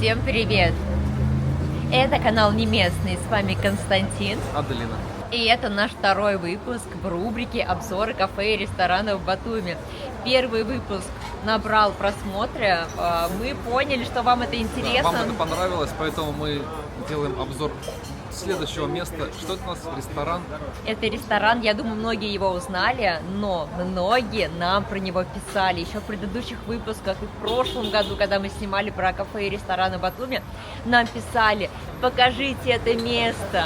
Всем привет! Это канал Неместный, с вами Константин. Аделина. И это наш второй выпуск в рубрике «Обзоры кафе и ресторанов в Батуми». Первый выпуск набрал просмотры, мы поняли, что вам это интересно. Да, вам это понравилось, поэтому мы делаем обзор следующего места. Что это у нас? Ресторан? Это ресторан, я думаю, многие его узнали, но многие нам про него писали еще в предыдущих выпусках и в прошлом году, когда мы снимали про кафе и рестораны в Батуми, нам писали: покажите это место,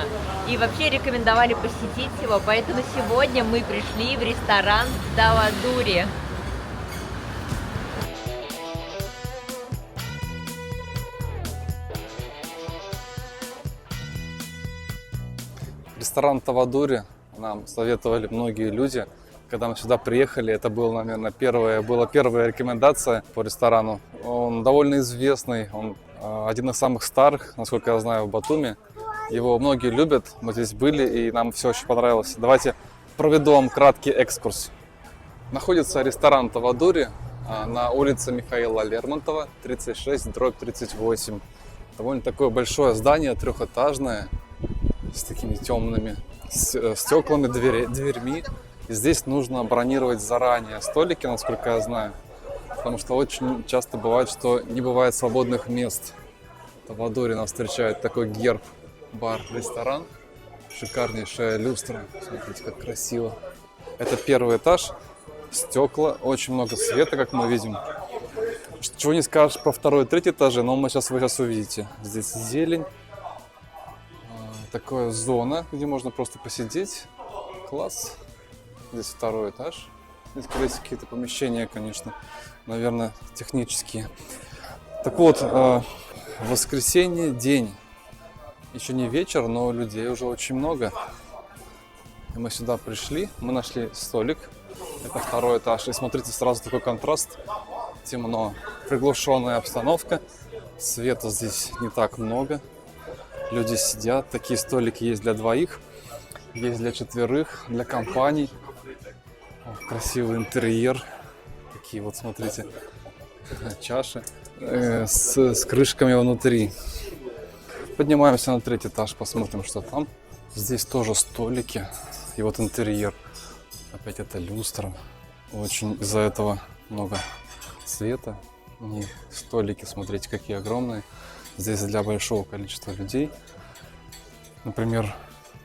и вообще рекомендовали посетить его, поэтому сегодня мы пришли в ресторан Тавадури. Ресторан Тавадури нам советовали многие люди. Когда мы сюда приехали, это была, наверное, первая рекомендация по ресторану. Он довольно известный, он один из самых старых, насколько я знаю, в Батуми. Его многие любят, мы здесь были, и нам все очень понравилось. Давайте проведу вам краткий экскурс. Находится ресторан Тавадури на улице Михаила Лермонтова, 36/38. Довольно такое большое здание, трехэтажное, с такими темными стеклами, дверьми. И здесь нужно бронировать заранее столики, насколько я знаю. Потому что очень часто бывает, что не бывает свободных мест. Тавадури нас встречает такой герб, бар, ресторан. Шикарнейшая люстра. Смотрите, как красиво. Это первый этаж. Стекла, очень много света, как мы видим. Чего не скажешь про второй и третий этажи, но вы сейчас увидите. Здесь зелень. Такая зона, где можно просто посидеть. Класс. Здесь второй этаж. Здесь, скорее всего, какие-то помещения, конечно, наверное, технические. Так вот, воскресенье, день. Еще не вечер, но людей уже очень много. И мы сюда пришли, мы нашли столик. Это второй этаж. И смотрите, сразу такой контраст. Темно. Приглушенная обстановка. Света здесь не так много. Люди сидят. Такие столики есть для двоих. Есть для четверых, для компаний. О, красивый интерьер. Такие вот, смотрите, чаши с крышками внутри. Поднимаемся на третий этаж, посмотрим, что там. Здесь тоже столики. И вот интерьер. Опять это люстра. Очень из-за этого много света. И столики, смотрите, какие огромные. Здесь для большого количества людей. Например,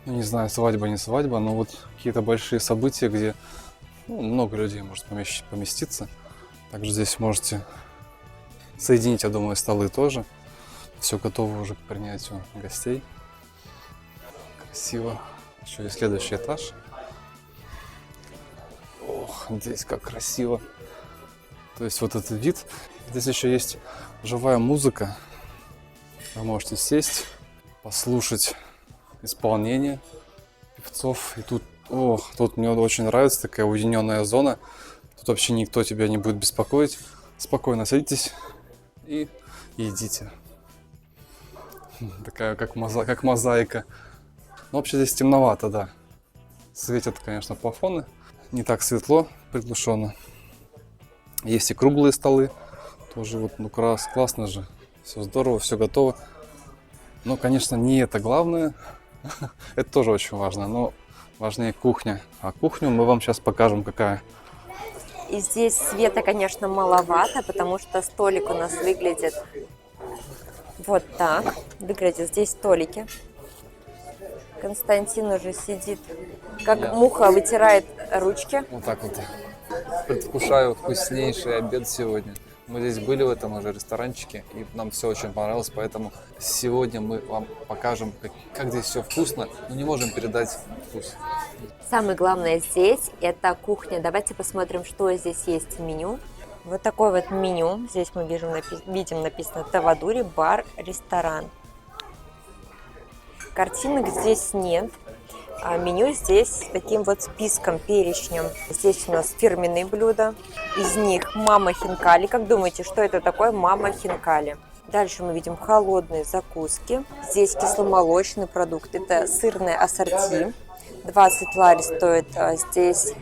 не знаю, свадьба, не свадьба, но вот какие-то большие события, где много людей может поместиться. Также здесь можете соединить, я думаю, столы тоже. Все готово уже к принятию гостей. Красиво. Еще есть следующий этаж. Ох, здесь как красиво. То есть вот этот вид. Здесь еще есть живая музыка. Вы можете сесть, послушать исполнение певцов. И тут мне очень нравится такая уединенная зона. Тут вообще никто тебя не будет беспокоить. Спокойно садитесь и едите. Такая как мозаика. Но вообще здесь темновато, да. Светят, конечно, плафоны. Не так светло, приглушенно. Есть и круглые столы. Тоже вот, классно же. Все здорово, все готово. Но, конечно, не это главное. Это тоже очень важно, но важнее кухня. А кухню мы вам сейчас покажем, какая. И здесь света, конечно, маловато, потому что столик у нас выглядит вот так. Выглядят здесь столики. Константин уже сидит, как муха вытирает ручки. Вот так вот. Предвкушаю вкуснейший обед сегодня. Мы здесь были в этом уже ресторанчике, и нам все очень понравилось, поэтому сегодня мы вам покажем, как здесь все вкусно, но не можем передать вкус. Самое главное здесь – это кухня. Давайте посмотрим, что здесь есть в меню. Вот такое вот меню. Здесь мы видим написано «Тавадури, бар, ресторан». Картинок здесь нет. А меню здесь с таким вот списком, перечнем. Здесь у нас фирменные блюда. Из них мама хинкали. Как думаете, что это такое мама хинкали? Дальше мы видим холодные закуски. Здесь кисломолочный продукт. Это сырное ассорти. 20 лари стоит здесь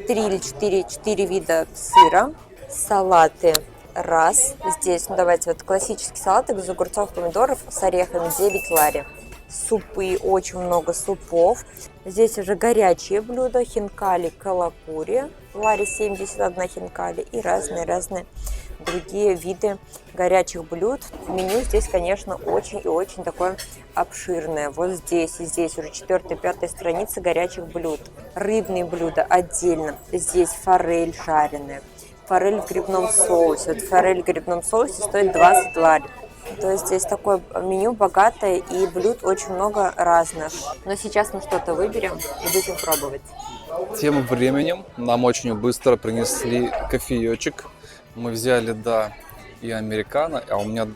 3 или 4 вида сыра. Салаты раз. Здесь, ну давайте, вот классический салат из огурцов, помидоров с орехами 9 лари. Супы, очень много супов. Здесь уже горячие блюда, хинкали, калапури, лари 71 хинкали и разные-разные другие виды горячих блюд. Меню здесь, конечно, очень и очень такое обширное. Вот здесь и здесь уже 4-5 страница горячих блюд. Рыбные блюда отдельно. Здесь форель жареная, форель в грибном соусе. Вот форель в грибном соусе стоит 20 лари. То есть здесь такое меню богатое и блюд очень много разных. Но сейчас мы что-то выберем и будем пробовать. Тем временем нам очень быстро принесли кофеечек. Мы взяли, да, и американо, а у меня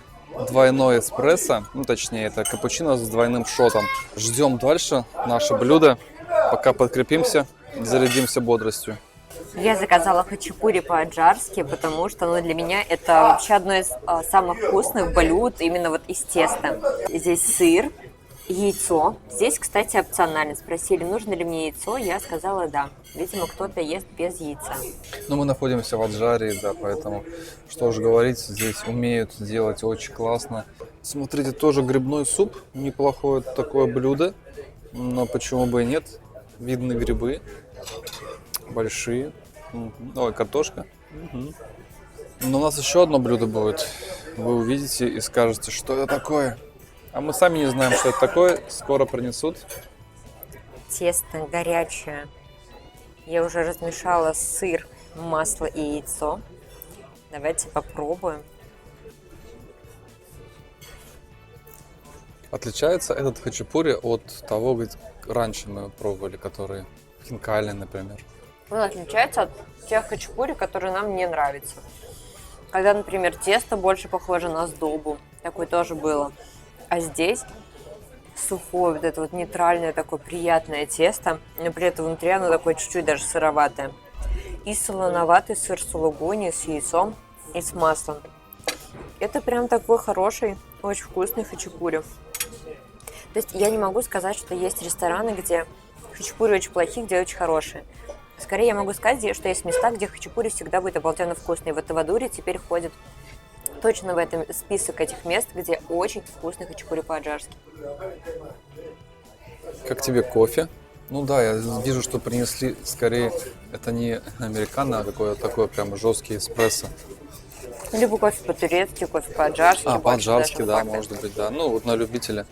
двойной эспрессо, ну точнее это капучино с двойным шотом. Ждем дальше наше блюдо, пока подкрепимся и зарядимся бодростью. Я заказала хачапури по-аджарски, потому что ну, для меня это вообще одно из самых вкусных блюд именно вот из теста. Здесь сыр, яйцо. Здесь, кстати, опционально. Спросили, нужно ли мне яйцо, я сказала да. Видимо, кто-то ест без яйца. Но мы находимся в Аджарии, да, поэтому, что уж говорить, здесь умеют делать очень классно. Смотрите, тоже грибной суп, неплохое такое блюдо, но почему бы и нет. Видны грибы, большие. Ой, картошка. Но у нас еще одно блюдо будет. Вы увидите и скажете, что это такое. А мы сами не знаем, что это такое. Скоро принесут. Тесто горячее. Я уже размешала сыр, масло и яйцо. Давайте попробуем. Отличается этот хачапури от того, где раньше мы пробовали, которые хинкали, например. Он отличается от тех хачапури, которые нам не нравятся. Когда, например, тесто больше похоже на сдобу. Такое тоже было. А здесь сухое, вот это вот нейтральное такое приятное тесто, но при этом внутри оно такое чуть-чуть даже сыроватое. И солоноватый сыр сулугуни с яйцом и с маслом. Это прям такой хороший, очень вкусный хачапури. То есть я не могу сказать, что есть рестораны, где хачапури очень плохие, где очень хорошие. Скорее я могу сказать, что есть места, где хачапури всегда будет обалденно вкусный. Вот Тавадури теперь входит точно в этом список этих мест, где очень вкусный хачапури по-аджарски. Как тебе кофе? Ну да, я вижу, что принесли скорее, это не американо, а какое-то такое прям жесткий эспрессо. Либо кофе по-турецки, кофе по-аджарски. По-аджарски, да, может быть, да. Ну, вот на любителя.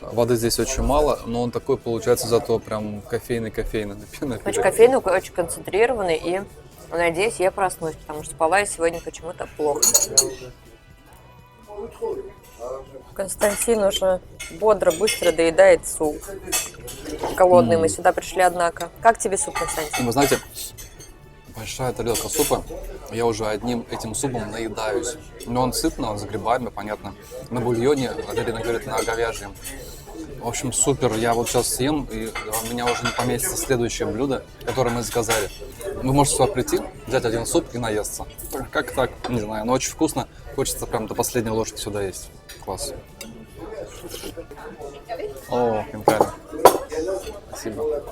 Воды здесь очень мало, но он такой получается зато прям кофейный напиток. Очень кофейный, очень концентрированный, и надеюсь, я проснусь, потому что спала я сегодня почему-то плохо. Константин уже бодро, быстро доедает суп. Голодный мы сюда пришли, однако. Как тебе суп, Константин? Вы знаете, большая тарелка супа, я уже одним этим супом наедаюсь. Но он сытный, он с грибами, понятно. На бульоне, Аделина говорит, на говяжьем. В общем, супер. Я вот сейчас съем, и у меня уже не поместится следующее блюдо, которое мы заказали. Вы можете сюда прийти, взять один суп и наесться. Как так? Не знаю, но очень вкусно. Хочется прям до последней ложки сюда есть. Класс. О, хинкали. Спасибо.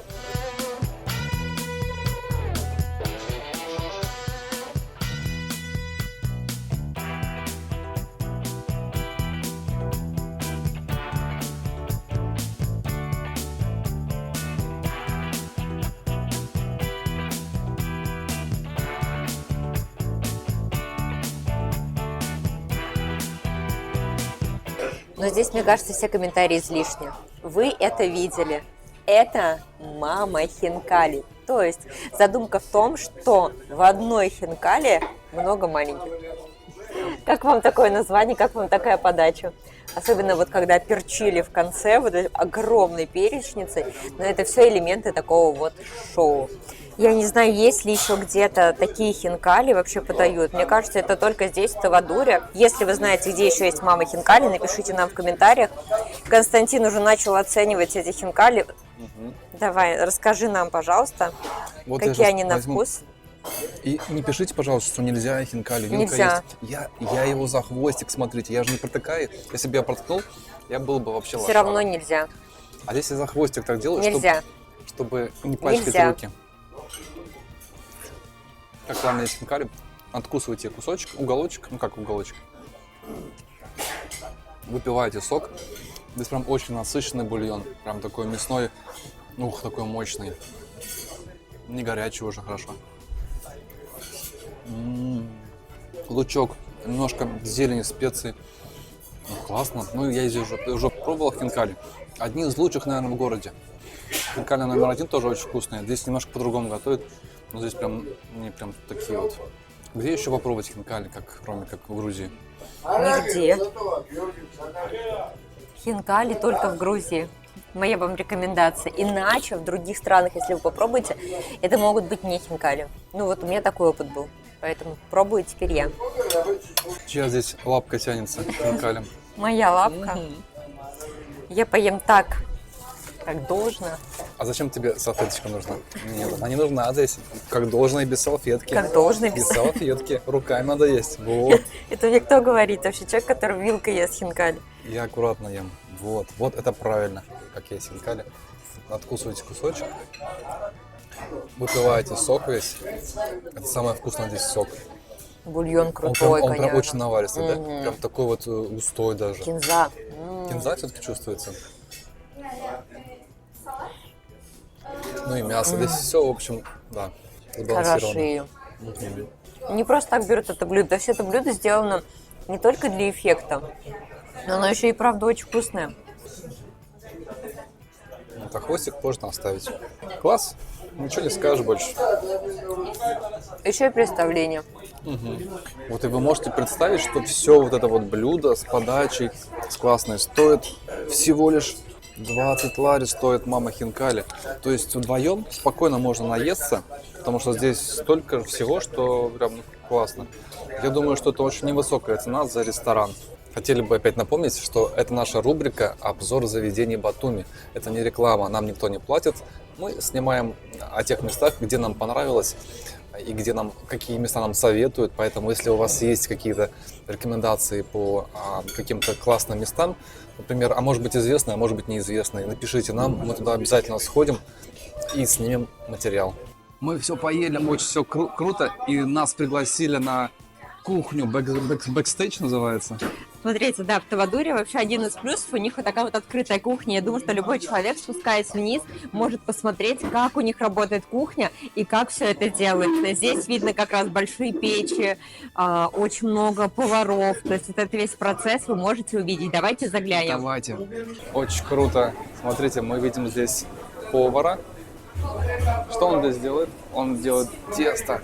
Но здесь, мне кажется, все комментарии излишни. Вы это видели. Это мама хинкали. То есть задумка в том, что в одной хинкали много маленьких. Как вам такое название, как вам такая подача? Особенно вот когда перчили в конце, вот этой огромной перечницей. Но это все элементы такого вот шоу. Я не знаю, есть ли еще где-то такие хинкали вообще подают. Мне кажется, это только здесь, в Тавадуре. Если вы знаете, где еще есть мама хинкали, напишите нам в комментариях. Константин уже начал оценивать эти хинкали. Давай, расскажи нам, пожалуйста, Вот какие они на вкус. И не пишите, пожалуйста, что нельзя хинкали. Нельзя. Я его за хвостик, смотрите, я же не протыкаю. Если бы я проткнул, я был бы вообще лошадь. Все равно нельзя. А здесь я за хвостик так делаю, Нельзя. чтобы не пачкать Нельзя. руки. Как правильно есть хинкали? откусываете кусочек, уголочек, ну как уголочек, выпиваете сок. Здесь прям очень насыщенный бульон, прям такой мясной, ух, такой мощный. Не горячий уже, хорошо. Лучок, немножко зелени, специй. Ну, классно. Ну, я здесь уже пробовал хинкали. Одни из лучших, наверное, в городе. Хинкали номер 1 тоже очень вкусные. Здесь немножко по-другому готовят. Но здесь прям, не прям такие вот. Где еще попробовать хинкали, кроме как в Грузии? Нигде. Хинкали только в Грузии. Моя вам рекомендация. Иначе в других странах, если вы попробуете, это могут быть не хинкали. Ну вот у меня такой опыт был. Поэтому пробую теперь я. Чья здесь лапка тянется к хинкалям? Моя лапка. Я поем так, как должно. А зачем тебе салфеточка нужна? Нет, она не нужна здесь. Как должно и без салфетки. Как должно и Без без салфетки. Руками надо есть. Вот. Это мне кто говорит? Вообще человек, который вилкой ест хинкали. Я аккуратно ем. Вот. Вот это правильно. Как есть хинкали. Откусываете кусочек. Выпиваете сок весь. Это самое вкусное здесь сок. Бульон Он крутой, прям конечно. очень наваристый, да? Прям такой вот густой даже. Кинза. Кинза все-таки чувствуется. Ну и мясо. Здесь все, в общем, да, сбалансировано. Хороши. Не просто так берут это блюдо. Все это блюдо сделано не только для эффекта, но оно еще и правда очень вкусное. А хвостик можно оставить. Класс. Ничего не скажешь больше. Еще и представление. Вот и вы можете представить, что все вот это вот блюдо с подачей, с классной, стоит всего лишь 20 лари стоит мама хинкали. То есть вдвоем спокойно можно наесться, потому что здесь столько всего, что прям классно. Я думаю, что это очень невысокая цена за ресторан. Хотели бы опять напомнить, что это наша рубрика «Обзор заведений Батуми». Это не реклама, нам никто не платит. Мы снимаем о тех местах, где нам понравилось и где какие места нам советуют. Поэтому, если у вас есть какие-то рекомендации по каким-то классным местам, например, а может быть известные, а может быть неизвестные, напишите нам, мы туда обязательно сходим и снимем материал. Мы все поели, очень все круто, и нас пригласили на кухню, бэкстейдж называется. Смотрите, да, в Тавадуре вообще один из плюсов, у них вот такая вот открытая кухня. Я думаю, что любой человек, спускаясь вниз, может посмотреть, как у них работает кухня и как все это делается. Здесь видно как раз большие печи, очень много поваров. То есть вот этот весь процесс вы можете увидеть. Давайте заглянем. Давайте. Очень круто. Смотрите, мы видим здесь повара. Что он здесь делает? Он делает тесто.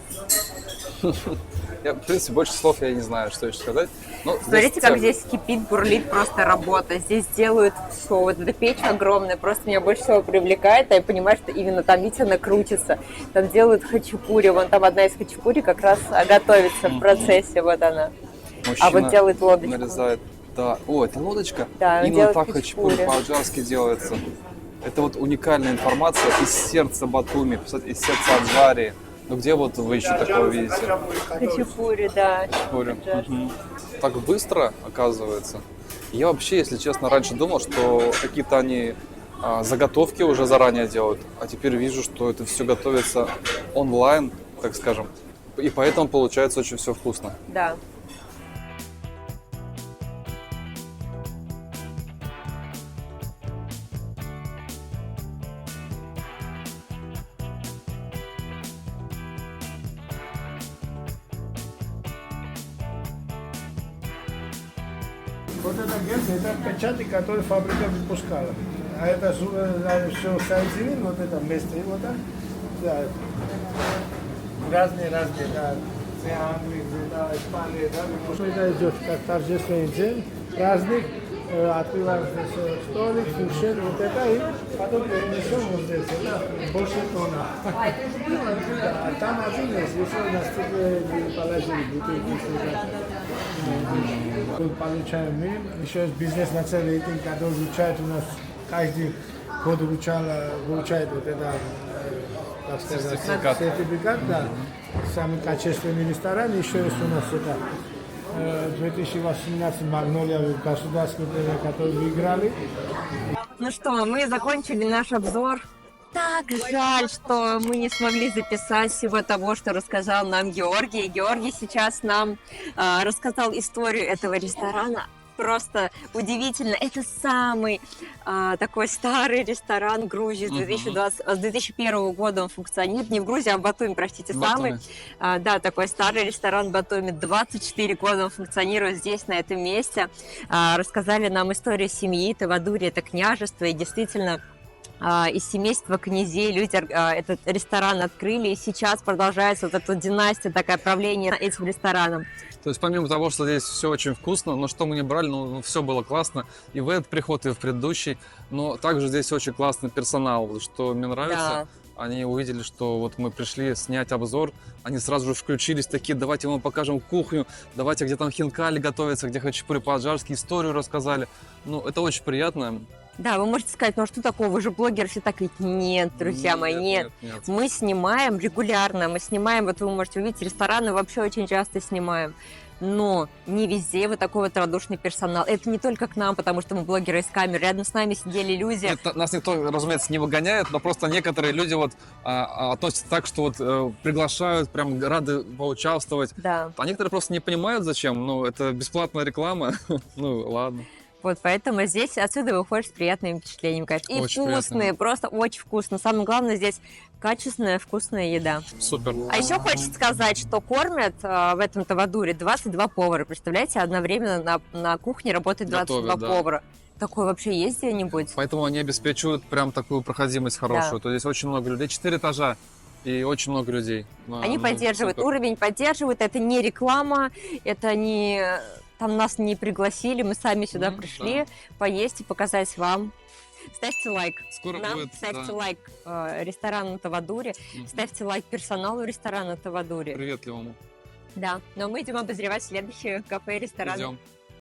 В принципе, больше слов я не знаю, что еще сказать. Но смотрите, как здесь кипит, бурлит просто работа. Здесь делают все. Вот эта печь огромная, просто меня больше всего привлекает. А я понимаю, что именно там, видите, она крутится. Там делают хачапури. Вон там одна из хачапури как раз готовится в процессе. Вот она. Мужчина вот делает лодочку. Нарезает. Да. О, это лодочка? Да, именно так хачапури по-аджарски делается. Это вот уникальная информация из сердца Батуми, из сердца Аджарии. Ну где вот вы еще такое видите? Хачапури, да. Хачапури. Так быстро, оказывается. Я вообще, если честно, раньше думал, что какие-то они заготовки уже заранее делают. А теперь вижу, что это все готовится онлайн, так скажем. И поэтому получается очень все вкусно. Да. Вот это герб, это печати, которые фабрика выпускала. А это все соединено, вот это вместе, вот так. Да. Разные, да. Це Англия, да, Испания, да. Это идет как торжественный день, праздник, открываем столик, кушать, вот это, и потом перенесем вот здесь, да, больше тона. А там один есть, еще на стекле положили бутылки сюда. Получаем мы, еще есть бизнес на целый день, который вручает у нас, каждый год вручает вот это, так сказать, сертификат, да. Самый качественный ресторан, еще есть у нас это 2018 Магнолия государственный, который выиграли. Ну что, мы закончили наш обзор так жаль, что мы не смогли записать всего того, что рассказал нам Георгий. Георгий сейчас нам рассказал историю этого ресторана. Просто удивительно. Это самый такой старый ресторан в Грузии с 2001 года он функционирует. Не в Грузии, а в Батуми, простите, Батуми. самый. Да, такой старый ресторан в Батуми. 24 года он функционирует здесь, на этом месте. Рассказали нам историю семьи Тавадури, это княжество, и действительно из семейства князей люди этот ресторан открыли, и сейчас продолжается вот эта династия, такая правление этим рестораном. То есть помимо того, что здесь все очень вкусно, но что мы не брали, ну все было классно. И в этот приход, и в предыдущий. Но также здесь очень классный персонал, что мне нравится. Да. Они увидели, что вот мы пришли снять обзор, они сразу же включились такие: давайте мы вам покажем кухню, давайте, где там хинкали готовятся, где хачапури по-аджарски, историю рассказали. Ну, это очень приятно. Да, вы можете сказать, ну а что такого, вы же блогеры, все так ведь нет, друзья мои, нет. Мы снимаем регулярно, мы снимаем, вот вы можете увидеть, рестораны вообще очень часто снимаем. Но не везде вот такой вот радушный персонал. Это не только к нам, потому что мы блогеры из камер. Рядом с нами сидели люди. Это нас никто, разумеется, не выгоняет, но просто некоторые люди вот относятся так, что вот приглашают, прям рады поучаствовать. Да. А некоторые просто не понимают, зачем. Ну, это бесплатная реклама. Ну, ладно. Вот поэтому здесь отсюда выходишь с приятными впечатлениями, конечно. И Очень вкусные, приятно. просто очень вкусно. Самое главное здесь качественная, вкусная еда. Супер. А еще хочется сказать, что кормят в этом Тавадуре 22 повара. Представляете, одновременно на кухне работает 22 Готовят, да. повара. Такое вообще есть где-нибудь? Поэтому они обеспечивают прям такую проходимость хорошую. Да. То есть очень много людей. 4 этажа. И очень много людей. Они поддерживают, супер. уровень поддерживают. Это не реклама, это не... Там нас не пригласили, мы сами сюда пришли поесть и показать вам. Ставьте лайк Скоро нам, будет, ставьте да. лайк ресторану Тавадури, ставьте лайк персоналу ресторана Тавадури. Приветливому. Да, но мы идем обозревать следующие кафе и рестораны. Идем.